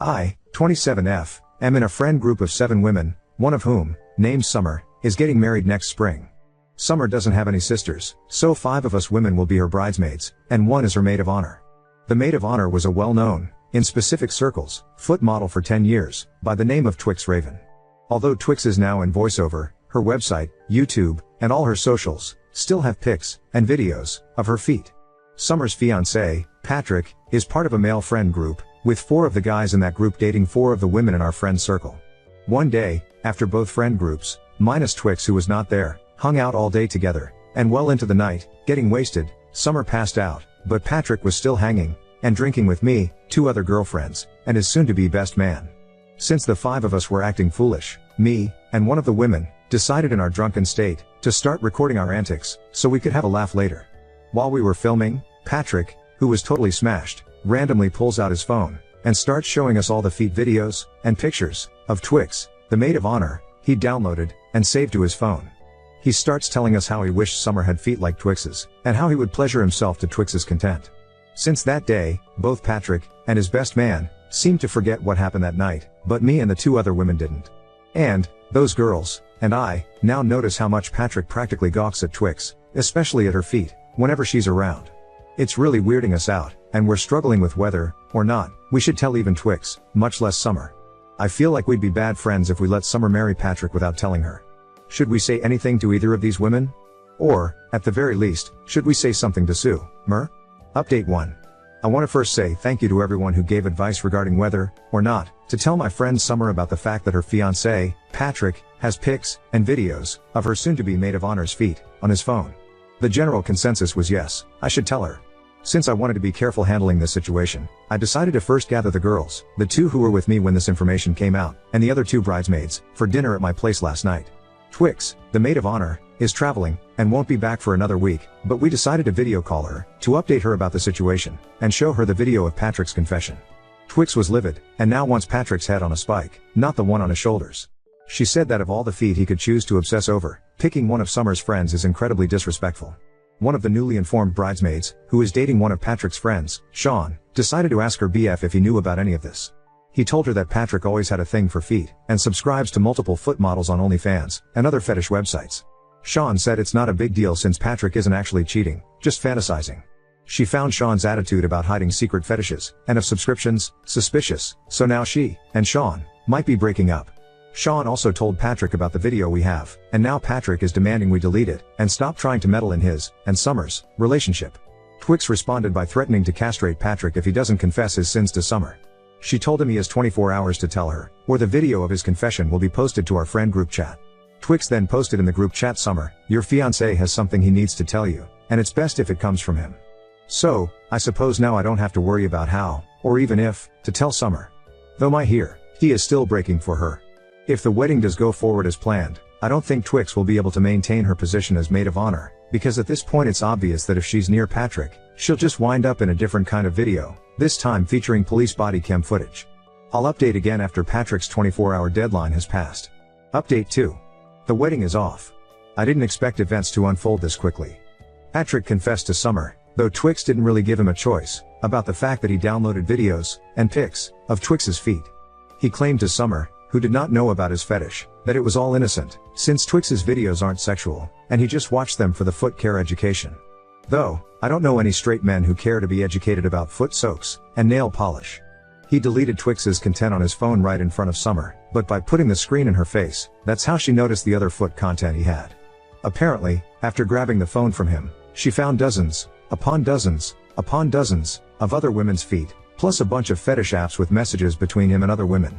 I, 27F, am in a friend group of 7 women, one of whom, named Summer, is getting married next spring. Summer doesn't have any sisters, so 5 of us women will be her bridesmaids, and 1 is her maid of honor. The maid of honor was a well-known, in specific circles, foot model for 10 years, by the name of Twix Raven. Although Twix is now in voiceover, her website, YouTube, and all her socials, still have pics, and videos, of her feet. Summer's fiancé, Patrick, is part of a male friend group, with 4 of the guys in that group dating 4 of the women in our friend circle. One day, after both friend groups, minus Twix who was not there, hung out all day together, and well into the night, getting wasted, Summer passed out, but Patrick was still hanging, and drinking with me, 2 other girlfriends, and his soon-to-be best man. Since the 5 of us were acting foolish, me, and one of the women, decided in our drunken state, to start recording our antics, so we could have a laugh later. While we were filming, Patrick, who was totally smashed, randomly pulls out his phone, and starts showing us all the feet videos, and pictures, of Twix, the maid of honor, he downloaded, and saved to his phone. He starts telling us how he wished Summer had feet like Twix's, and how he would pleasure himself to Twix's content. Since that day, both Patrick, and his best man, seemed to forget what happened that night, but me and the 2 other women didn't. And, those girls, and I, now notice how much Patrick practically gawks at Twix, especially at her feet, whenever she's around. It's really weirding us out, and we're struggling with whether, or not, we should tell even Twix, much less Summer. I feel like we'd be bad friends if we let Summer marry Patrick without telling her. Should we say anything to either of these women? Or, at the very least, should we say something to Sue, Mer? Update 1. I want to first say thank you to everyone who gave advice regarding whether, or not, to tell my friend Summer about the fact that her fiancé, Patrick, has pics, and videos, of her soon-to-be maid of honor's feet, on his phone. The general consensus was yes, I should tell her. Since I wanted to be careful handling this situation, I decided to first gather the girls, the 2 who were with me when this information came out, and the other 2 bridesmaids, for dinner at my place last night. Twix, the maid of honor, is traveling, and won't be back for another week, but we decided to video call her, to update her about the situation, and show her the video of Patrick's confession. Twix was livid, and now wants Patrick's head on a spike, not the one on his shoulders. She said that of all the feet he could choose to obsess over, picking one of Summer's friends is incredibly disrespectful. One of the newly informed bridesmaids, who is dating one of Patrick's friends, Sean, decided to ask her BF if he knew about any of this. He told her that Patrick always had a thing for feet, and subscribes to multiple foot models on OnlyFans, and other fetish websites. Sean said it's not a big deal since Patrick isn't actually cheating, just fantasizing. She found Sean's attitude about hiding secret fetishes, and of subscriptions, suspicious, so now she, and Sean, might be breaking up. Sean also told Patrick about the video we have, and now Patrick is demanding we delete it, and stop trying to meddle in his, and Summer's, relationship. Twix responded by threatening to castrate Patrick if he doesn't confess his sins to Summer. She told him he has 24 hours to tell her, or the video of his confession will be posted to our friend group chat. Twix then posted in the group chat, Summer, your fiancé has something he needs to tell you, and it's best if it comes from him. So, I suppose now I don't have to worry about how, or even if, to tell Summer. Though he is still breaking for her. If the wedding does go forward as planned, I don't think Twix will be able to maintain her position as maid of honor, because at this point it's obvious that if she's near Patrick, she'll just wind up in a different kind of video, this time featuring police body cam footage. I'll update again after Patrick's 24-hour deadline has passed. Update 2. The wedding is off. I didn't expect events to unfold this quickly. Patrick confessed to Summer, though Twix didn't really give him a choice, about the fact that he downloaded videos, and pics, of Twix's feet. He claimed to Summer, who did not know about his fetish, that it was all innocent, since Twix's videos aren't sexual, and he just watched them for the foot care education. Though, I don't know any straight men who care to be educated about foot soaks, and nail polish. He deleted Twix's content on his phone right in front of Summer, but by putting the screen in her face, that's how she noticed the other foot content he had. Apparently, after grabbing the phone from him, she found dozens, upon dozens, upon dozens, of other women's feet, plus a bunch of fetish apps with messages between him and other women.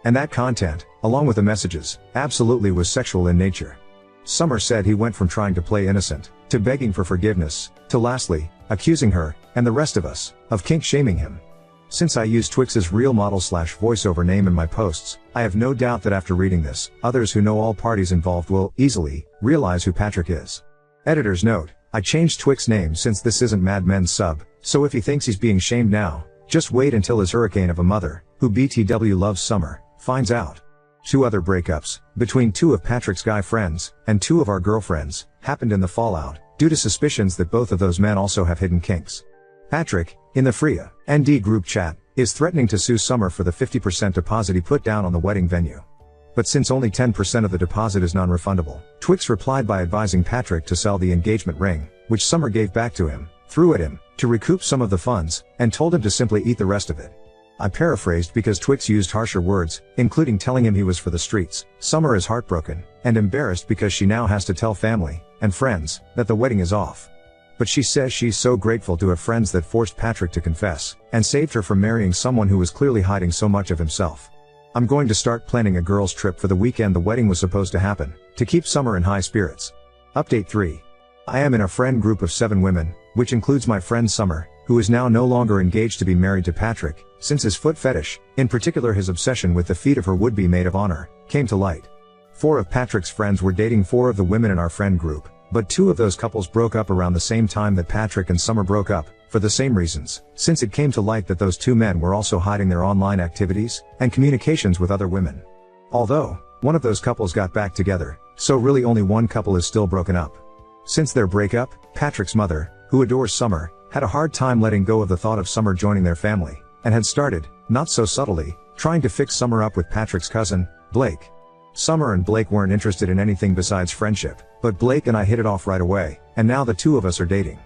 And that content, along with the messages, absolutely was sexual in nature. Summer said he went from trying to play innocent, to begging for forgiveness, to lastly, accusing her, and the rest of us, of kink shaming him. Since I use Twix's real model/voiceover name in my posts, I have no doubt that after reading this, others who know all parties involved will, easily, realize who Patrick is. Editor's note, I changed Twix's name since this isn't Mad Men's sub, so if he thinks he's being shamed now, just wait until his hurricane of a mother, who BTW loves Summer, finds out. 2 other breakups, between 2 of Patrick's guy friends, and 2 of our girlfriends, happened in the fallout, due to suspicions that both of those men also have hidden kinks. Patrick, in the Freya ND group chat, is threatening to sue Summer for the 50% deposit he put down on the wedding venue. But since only 10% of the deposit is non-refundable, Twix replied by advising Patrick to sell the engagement ring, which Summer gave back to him, threw at him, to recoup some of the funds, and told him to simply eat the rest of it. I paraphrased because Twix used harsher words, including telling him he was for the streets. Summer is heartbroken, and embarrassed because she now has to tell family, and friends, that the wedding is off. But she says she's so grateful to have friends that forced Patrick to confess, and saved her from marrying someone who was clearly hiding so much of himself. I'm going to start planning a girls' trip for the weekend the wedding was supposed to happen, to keep Summer in high spirits. Update 3. I am in a friend group of 7 women, which includes my friend Summer, who is now no longer engaged to be married to Patrick, since his foot fetish, in particular his obsession with the feet of her would-be maid of honor, came to light. 4 of Patrick's friends were dating 4 of the women in our friend group, but 2 of those couples broke up around the same time that Patrick and Summer broke up, for the same reasons, since it came to light that those 2 men were also hiding their online activities, and communications with other women. Although, one of those couples got back together, so really only one couple is still broken up. Since their breakup, Patrick's mother, who adores Summer, had a hard time letting go of the thought of Summer joining their family, and had started, not so subtly, trying to fix Summer up with Patrick's cousin, Blake. Summer and Blake weren't interested in anything besides friendship, but Blake and I hit it off right away, and now the 2 of us are dating.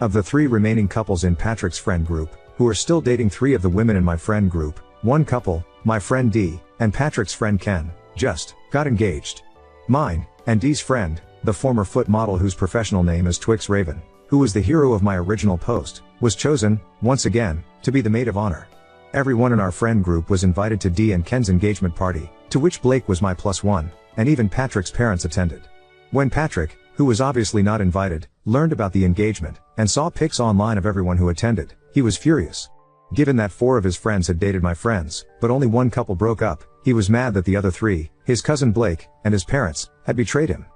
Of the 3 remaining couples in Patrick's friend group, who are still dating 3 of the women in my friend group, one couple, my friend Dee, and Patrick's friend Ken, just got engaged. Mine, and Dee's friend, the former foot model whose professional name is Twix Raven, who was the hero of my original post, was chosen, once again, to be the maid of honor. Everyone in our friend group was invited to Dee and Ken's engagement party, to which Blake was my +1, and even Patrick's parents attended. When Patrick, who was obviously not invited, learned about the engagement, and saw pics online of everyone who attended, he was furious. Given that 4 of his friends had dated my friends, but only one couple broke up, he was mad that the other 3, his cousin Blake, and his parents, had betrayed him.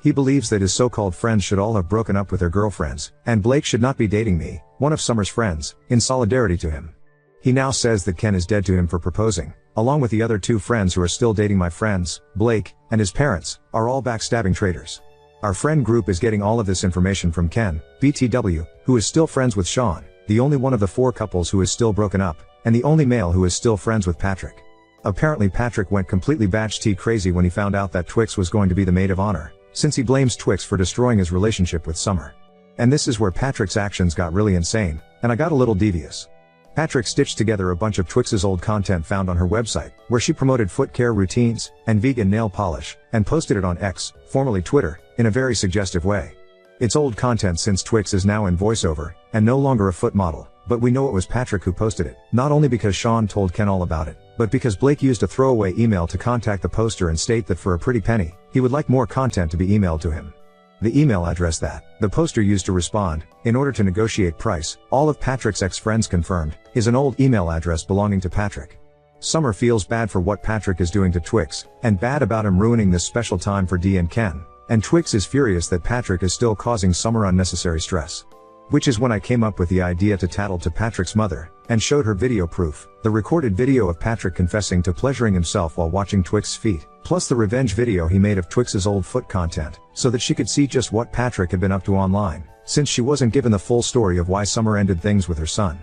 He believes that his so-called friends should all have broken up with their girlfriends, and Blake should not be dating me, one of Summer's friends, in solidarity to him. He now says that Ken is dead to him for proposing, along with the other 2 friends who are still dating my friends, Blake, and his parents, are all backstabbing traitors. Our friend group is getting all of this information from Ken, BTW, who is still friends with Sean, the only one of the 4 couples who is still broken up, and the only male who is still friends with Patrick. Apparently Patrick went completely batshit crazy when he found out that Twix was going to be the maid of honor, since he blames Twix for destroying his relationship with Summer. And this is where Patrick's actions got really insane, and I got a little devious. Patrick stitched together a bunch of Twix's old content found on her website, where she promoted foot care routines, and vegan nail polish, and posted it on X, formerly Twitter, in a very suggestive way. It's old content since Twix is now in voiceover, and no longer a foot model, but we know it was Patrick who posted it, not only because Sean told Ken all about it, but because Blake used a throwaway email to contact the poster and state that for a pretty penny, he would like more content to be emailed to him. The email address that the poster used to respond, in order to negotiate price, all of Patrick's ex-friends confirmed, is an old email address belonging to Patrick. Summer feels bad for what Patrick is doing to Twix, and bad about him ruining this special time for Dee and Ken, and Twix is furious that Patrick is still causing Summer unnecessary stress. Which is when I came up with the idea to tattle to Patrick's mother, and showed her video proof, the recorded video of Patrick confessing to pleasuring himself while watching Twix's feet, plus the revenge video he made of Twix's old foot content, so that she could see just what Patrick had been up to online, since she wasn't given the full story of why Summer ended things with her son.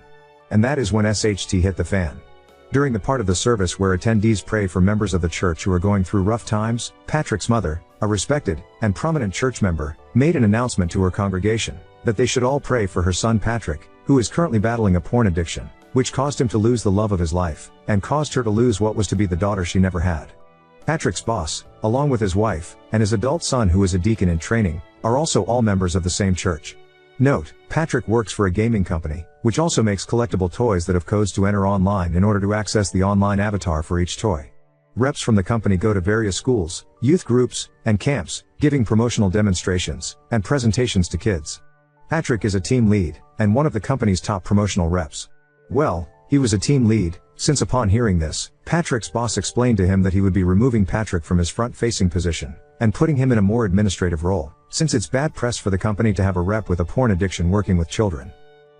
And that is when SHT hit the fan. During the part of the service where attendees pray for members of the church who are going through rough times, Patrick's mother, a respected and prominent church member, made an announcement to her congregation that they should all pray for her son Patrick, who is currently battling a porn addiction, which caused him to lose the love of his life, and caused her to lose what was to be the daughter she never had. Patrick's boss, along with his wife, and his adult son who is a deacon in training, are also all members of the same church. Note, Patrick works for a gaming company, which also makes collectible toys that have codes to enter online in order to access the online avatar for each toy. Reps from the company go to various schools, youth groups, and camps, giving promotional demonstrations and presentations to kids. Patrick is a team lead, and one of the company's top promotional reps. Well, he was a team lead, since upon hearing this, Patrick's boss explained to him that he would be removing Patrick from his front-facing position, and putting him in a more administrative role, since it's bad press for the company to have a rep with a porn addiction working with children.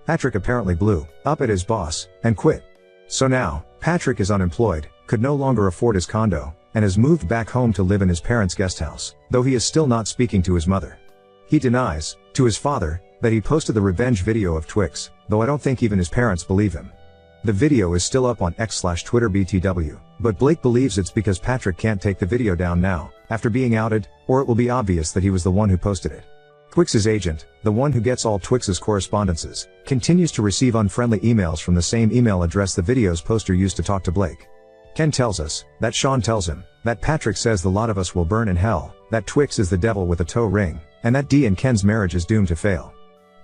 Patrick apparently blew up at his boss, and quit. So now, Patrick is unemployed, could no longer afford his condo, and has moved back home to live in his parents' guest house, though he is still not speaking to his mother. He denies, to his father, that he posted the revenge video of Twix, though I don't think even his parents believe him. The video is still up on X/Twitter BTW, but Blake believes it's because Patrick can't take the video down now, after being outed, or it will be obvious that he was the one who posted it. Twix's agent, the one who gets all Twix's correspondences, continues to receive unfriendly emails from the same email address the video's poster used to talk to Blake. Ken tells us that Sean tells him that Patrick says the lot of us will burn in hell, that Twix is the devil with a toe ring, and that Dee and Ken's marriage is doomed to fail.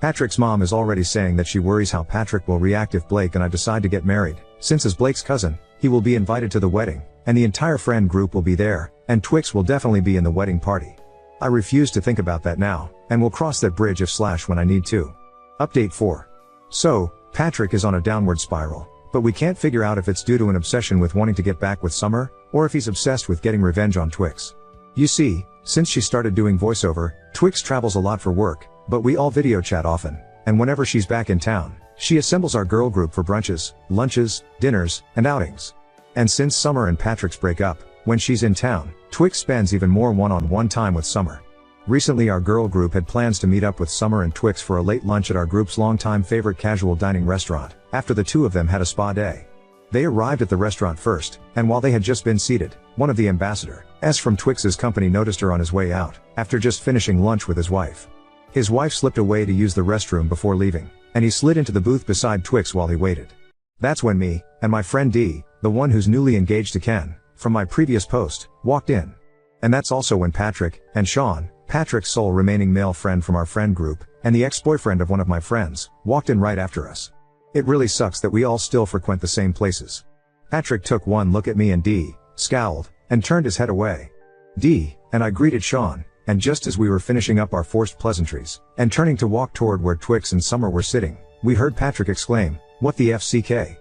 Patrick's mom is already saying that she worries how Patrick will react if Blake and I decide to get married, since as Blake's cousin, he will be invited to the wedding, and the entire friend group will be there, and Twix will definitely be in the wedding party. I refuse to think about that now, and will cross that bridge when I need to. Update 4. So, Patrick is on a downward spiral, but we can't figure out if it's due to an obsession with wanting to get back with Summer, or if he's obsessed with getting revenge on Twix. You see, since she started doing voiceover, Twix travels a lot for work, but we all video chat often, and whenever she's back in town, she assembles our girl group for brunches, lunches, dinners, and outings. And since Summer and Patrick's break up, when she's in town, Twix spends even more one-on-one time with Summer. Recently our girl group had plans to meet up with Summer and Twix for a late lunch at our group's longtime favorite casual dining restaurant, after the two of them had a spa day. They arrived at the restaurant first, and while they had just been seated, one of the ambassadors from Twix's company noticed her on his way out, after just finishing lunch with his wife. His wife slipped away to use the restroom before leaving, and he slid into the booth beside Twix while he waited. That's when me, and my friend Dee, the one who's newly engaged to Ken, from my previous post, walked in. And that's also when Patrick, and Sean, Patrick's sole remaining male friend from our friend group, and the ex-boyfriend of one of my friends, walked in right after us. It really sucks that we all still frequent the same places. Patrick took one look at me and Dee, scowled, and turned his head away. Dee and I greeted Sean, and just as we were finishing up our forced pleasantries, and turning to walk toward where Twix and Summer were sitting, we heard Patrick exclaim, "What the FCK?"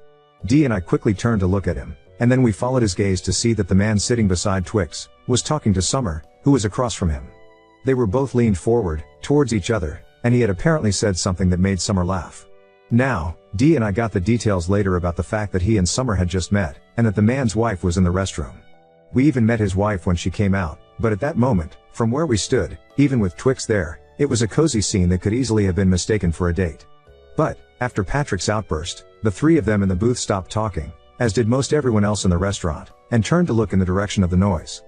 Dee and I quickly turned to look at him, and then we followed his gaze to see that the man sitting beside Twix was talking to Summer, who was across from him. They were both leaned forward, towards each other, and he had apparently said something that made Summer laugh. Now, Dee and I got the details later about the fact that he and Summer had just met, and that the man's wife was in the restroom. We even met his wife when she came out, but at that moment, from where we stood, even with Twix there, it was a cozy scene that could easily have been mistaken for a date. But, after Patrick's outburst, the three of them in the booth stopped talking, as did most everyone else in the restaurant, and turned to look in the direction of the noise.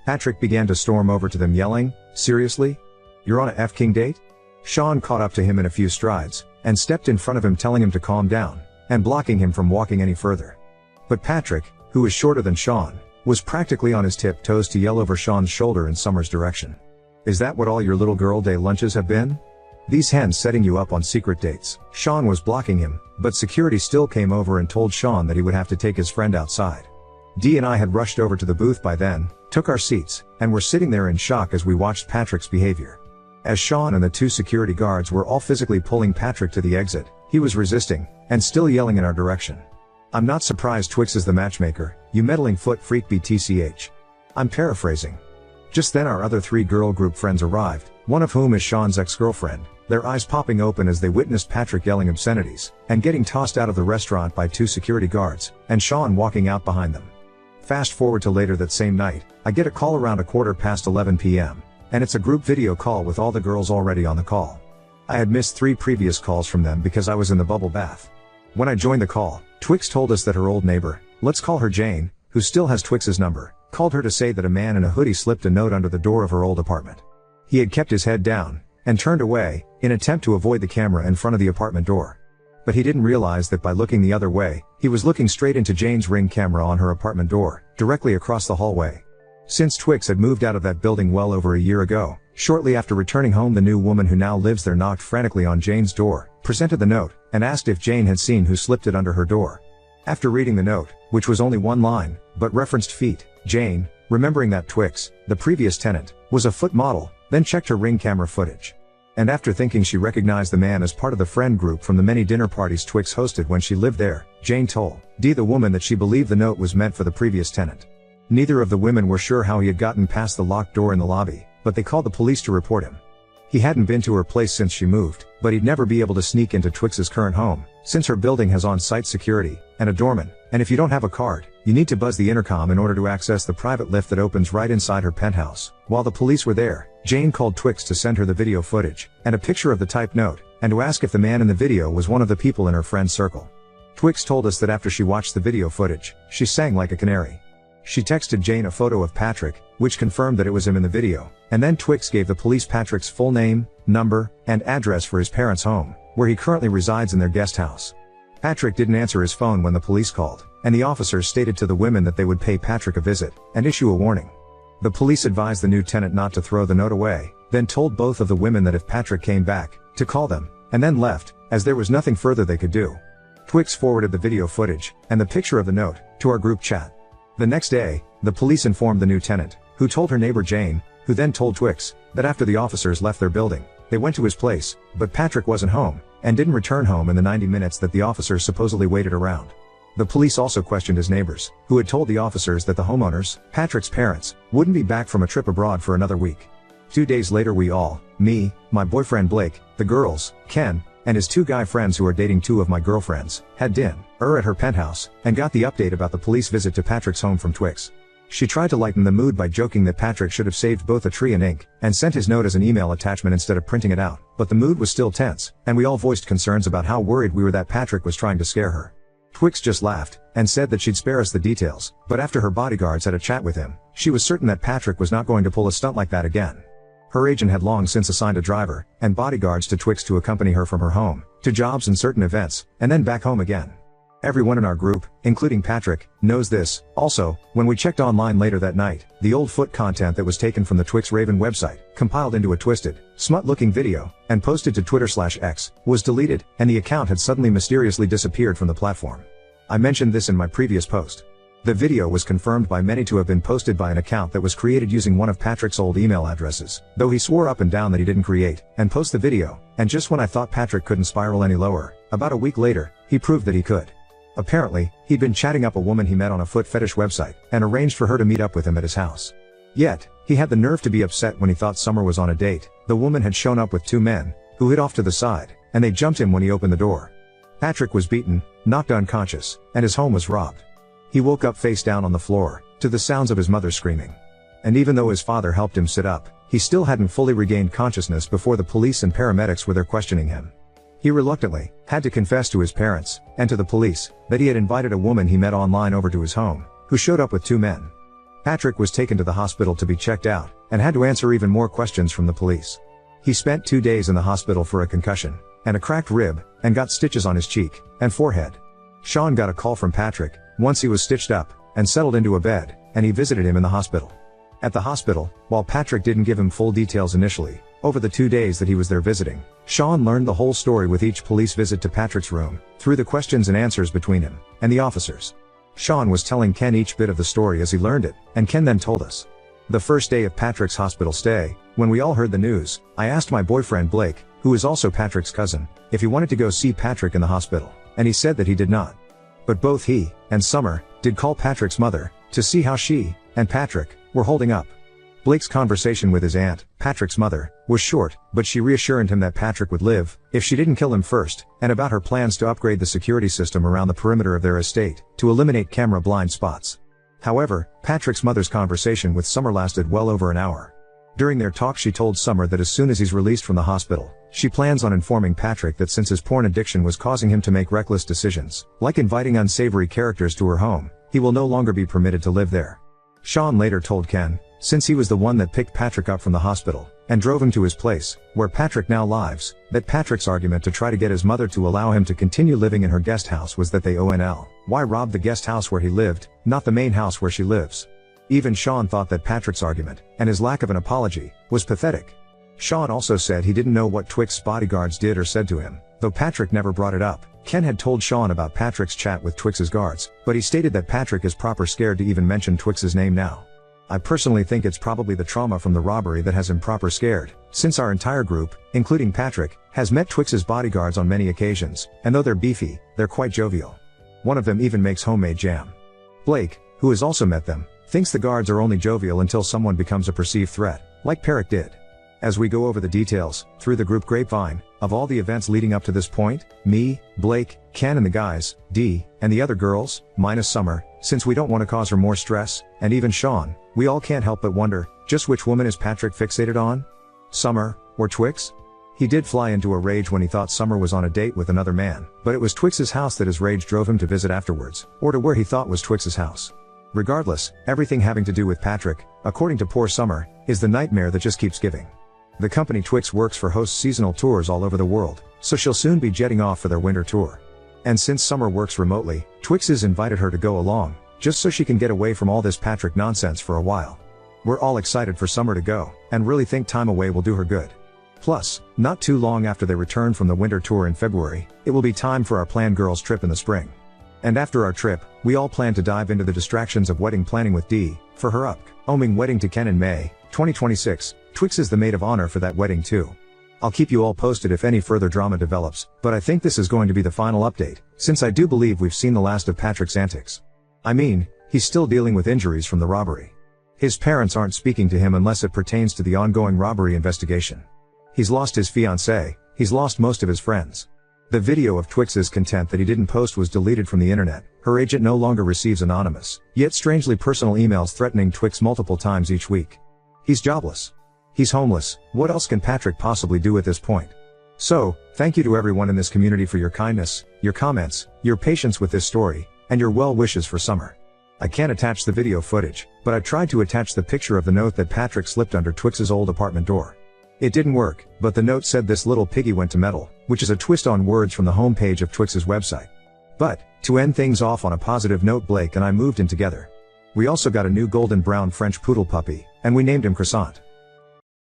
Patrick began to storm over to them yelling, "Seriously? You're on a F-King date?" Sean caught up to him in a few strides, and stepped in front of him telling him to calm down, and blocking him from walking any further. But Patrick, who is shorter than Sean, was practically on his tiptoes to yell over Sean's shoulder in Summer's direction. "Is that what all your little girl day lunches have been? These hens setting you up on secret dates?" Sean was blocking him, but security still came over and told Sean that he would have to take his friend outside. Dee and I had rushed over to the booth by then, took our seats, and were sitting there in shock as we watched Patrick's behavior. As Sean and the two security guards were all physically pulling Patrick to the exit, he was resisting, and still yelling in our direction. "I'm not surprised Twix is the matchmaker, you meddling foot freak BTCH. I'm paraphrasing." Just then our other three girl group friends arrived, one of whom is Sean's ex-girlfriend, their eyes popping open as they witnessed Patrick yelling obscenities, and getting tossed out of the restaurant by two security guards, and Sean walking out behind them. Fast forward to later that same night, I get a call around 11:15 p.m., and it's a group video call with all the girls already on the call. I had missed 3 previous calls from them because I was in the bubble bath. When I joined the call, Twix told us that her old neighbor, let's call her Jane, who still has Twix's number, called her to say that a man in a hoodie slipped a note under the door of her old apartment. He had kept his head down, and turned away, in attempt to avoid the camera in front of the apartment door. But he didn't realize that by looking the other way, he was looking straight into Jane's Ring camera on her apartment door, directly across the hallway. Since Twix had moved out of that building well over a year ago, shortly after returning home the new woman who now lives there knocked frantically on Jane's door, presented the note, and asked if Jane had seen who slipped it under her door. After reading the note, which was only 1 line, but referenced feet, Jane, remembering that Twix, the previous tenant, was a foot model, then checked her Ring camera footage. And after thinking she recognized the man as part of the friend group from the many dinner parties Twix hosted when she lived there, Jane told Dee the woman that she believed the note was meant for the previous tenant. Neither of the women were sure how he had gotten past the locked door in the lobby, but they called the police to report him. He hadn't been to her place since she moved, but he'd never be able to sneak into Twix's current home, since her building has on-site security, and a doorman, and if you don't have a card, you need to buzz the intercom in order to access the private lift that opens right inside her penthouse. While the police were there, Jane called Twix to send her the video footage, and a picture of the typed note, and to ask if the man in the video was one of the people in her friend's circle. Twix told us that after she watched the video footage, she sang like a canary. She texted Jane a photo of Patrick, which confirmed that it was him in the video, and then Twix gave the police Patrick's full name, number, and address for his parents' home, where he currently resides in their guest house. Patrick didn't answer his phone when the police called, and the officers stated to the women that they would pay Patrick a visit, and issue a warning. The police advised the new tenant not to throw the note away, then told both of the women that if Patrick came back, to call them, and then left, as there was nothing further they could do. Twix forwarded the video footage, and the picture of the note, to our group chat. The next day, the police informed the new tenant, who told her neighbor Jane, who then told Twix, that after the officers left their building, they went to his place, but Patrick wasn't home, and didn't return home in the 90 minutes that the officers supposedly waited around. The police also questioned his neighbors, who had told the officers that the homeowners, Patrick's parents, wouldn't be back from a trip abroad for another week. 2 days later we all, me, my boyfriend Blake, the girls, Ken, and his 2 guy friends who are dating 2 of my girlfriends, had dinner at her penthouse, and got the update about the police visit to Patrick's home from Twix. She tried to lighten the mood by joking that Patrick should have saved both a tree and ink, and sent his note as an email attachment instead of printing it out, but the mood was still tense, and we all voiced concerns about how worried we were that Patrick was trying to scare her. Twix just laughed, and said that she'd spare us the details, but after her bodyguards had a chat with him, she was certain that Patrick was not going to pull a stunt like that again. Her agent had long since assigned a driver, and bodyguards to Twix to accompany her from her home, to jobs and certain events, and then back home again. Everyone in our group, including Patrick, knows this. Also, when we checked online later that night, the old foot content that was taken from the Twix Raven website, compiled into a twisted, smut-looking video, and posted to Twitter/X, was deleted, and the account had suddenly mysteriously disappeared from the platform. I mentioned this in my previous post. The video was confirmed by many to have been posted by an account that was created using one of Patrick's old email addresses, though he swore up and down that he didn't create and post the video, and just when I thought Patrick couldn't spiral any lower, about a week later, he proved that he could. Apparently, he'd been chatting up a woman he met on a foot fetish website, and arranged for her to meet up with him at his house. Yet, he had the nerve to be upset when he thought Summer was on a date. The woman had shown up with 2 men, who hid off to the side, and they jumped him when he opened the door. Patrick was beaten, knocked unconscious, and his home was robbed. He woke up face down on the floor, to the sounds of his mother screaming. And even though his father helped him sit up, he still hadn't fully regained consciousness before the police and paramedics were there questioning him. He reluctantly had to confess to his parents, and to the police, that he had invited a woman he met online over to his home, who showed up with 2 men. Patrick was taken to the hospital to be checked out, and had to answer even more questions from the police. He spent 2 days in the hospital for a concussion, and a cracked rib, and got stitches on his cheek and forehead. Sean got a call from Patrick, once he was stitched up, and settled into a bed, and he visited him in the hospital. At the hospital, while Patrick didn't give him full details initially, over the 2 days that he was there visiting, Sean learned the whole story with each police visit to Patrick's room, through the questions and answers between him and the officers. Sean was telling Ken each bit of the story as he learned it, and Ken then told us. The first day of Patrick's hospital stay, when we all heard the news, I asked my boyfriend Blake, who is also Patrick's cousin, if he wanted to go see Patrick in the hospital, and he said that he did not. But both he and Summer did call Patrick's mother to see how she and Patrick were holding up. Blake's conversation with his aunt, Patrick's mother, was short, but she reassured him that Patrick would live if she didn't kill him first, and about her plans to upgrade the security system around the perimeter of their estate to eliminate camera blind spots. However, Patrick's mother's conversation with Summer lasted well over an hour. During their talk she told Summer that as soon as he's released from the hospital, she plans on informing Patrick that since his porn addiction was causing him to make reckless decisions, like inviting unsavory characters to her home, he will no longer be permitted to live there. Sean later told Ken, since he was the one that picked Patrick up from the hospital, and drove him to his place, where Patrick now lives, that Patrick's argument to try to get his mother to allow him to continue living in her guest house was that they why robbed the guest house where he lived, not the main house where she lives. Even Sean thought that Patrick's argument, and his lack of an apology, was pathetic. Sean also said he didn't know what Twix's bodyguards did or said to him, though Patrick never brought it up. Ken had told Sean about Patrick's chat with Twix's guards, but he stated that Patrick is proper scared to even mention Twix's name now. I personally think it's probably the trauma from the robbery that has him proper scared, since our entire group, including Patrick, has met Twix's bodyguards on many occasions, and though they're beefy, they're quite jovial. One of them even makes homemade jam. Blake, who has also met them, thinks the guards are only jovial until someone becomes a perceived threat, like Patrick did. As we go over the details, through the group grapevine, of all the events leading up to this point, me, Blake, Ken and the guys, Dee, and the other girls, minus Summer, since we don't want to cause her more stress, and even Sean, we all can't help but wonder, just which woman is Patrick fixated on? Summer, or Twix? He did fly into a rage when he thought Summer was on a date with another man, but it was Twix's house that his rage drove him to visit afterwards, or to where he thought was Twix's house. Regardless, everything having to do with Patrick, according to poor Summer, is the nightmare that just keeps giving. The company Twix works for hosts seasonal tours all over the world, so she'll soon be jetting off for their winter tour. And since Summer works remotely, Twix has invited her to go along, just so she can get away from all this Patrick nonsense for a while. We're all excited for Summer to go, and really think time away will do her good. Plus, not too long after they return from the winter tour in February, it will be time for our planned girls trip in the spring. And after our trip, we all plan to dive into the distractions of wedding planning with Dee, for her upcoming wedding to Ken in May 2026. Twix is the maid of honor for that wedding too. I'll keep you all posted if any further drama develops, but I think this is going to be the final update, since I do believe we've seen the last of Patrick's antics. I mean, he's still dealing with injuries from the robbery. His parents aren't speaking to him unless it pertains to the ongoing robbery investigation. He's lost his fiancé, he's lost most of his friends. The video of Twix's content that he didn't post was deleted from the internet. Her agent no longer receives anonymous, yet strangely personal emails threatening Twix multiple times each week. He's jobless. He's homeless. What else can Patrick possibly do at this point? So, thank you to everyone in this community for your kindness, your comments, your patience with this story, and your well wishes for Summer. I can't attach the video footage, but I tried to attach the picture of the note that Patrick slipped under Twix's old apartment door. It didn't work, but the note said this little piggy went to metal, which is a twist on words from the homepage of Twix's website. But, to end things off on a positive note, Blake and I moved in together. We also got a new golden brown French poodle puppy, and we named him Croissant.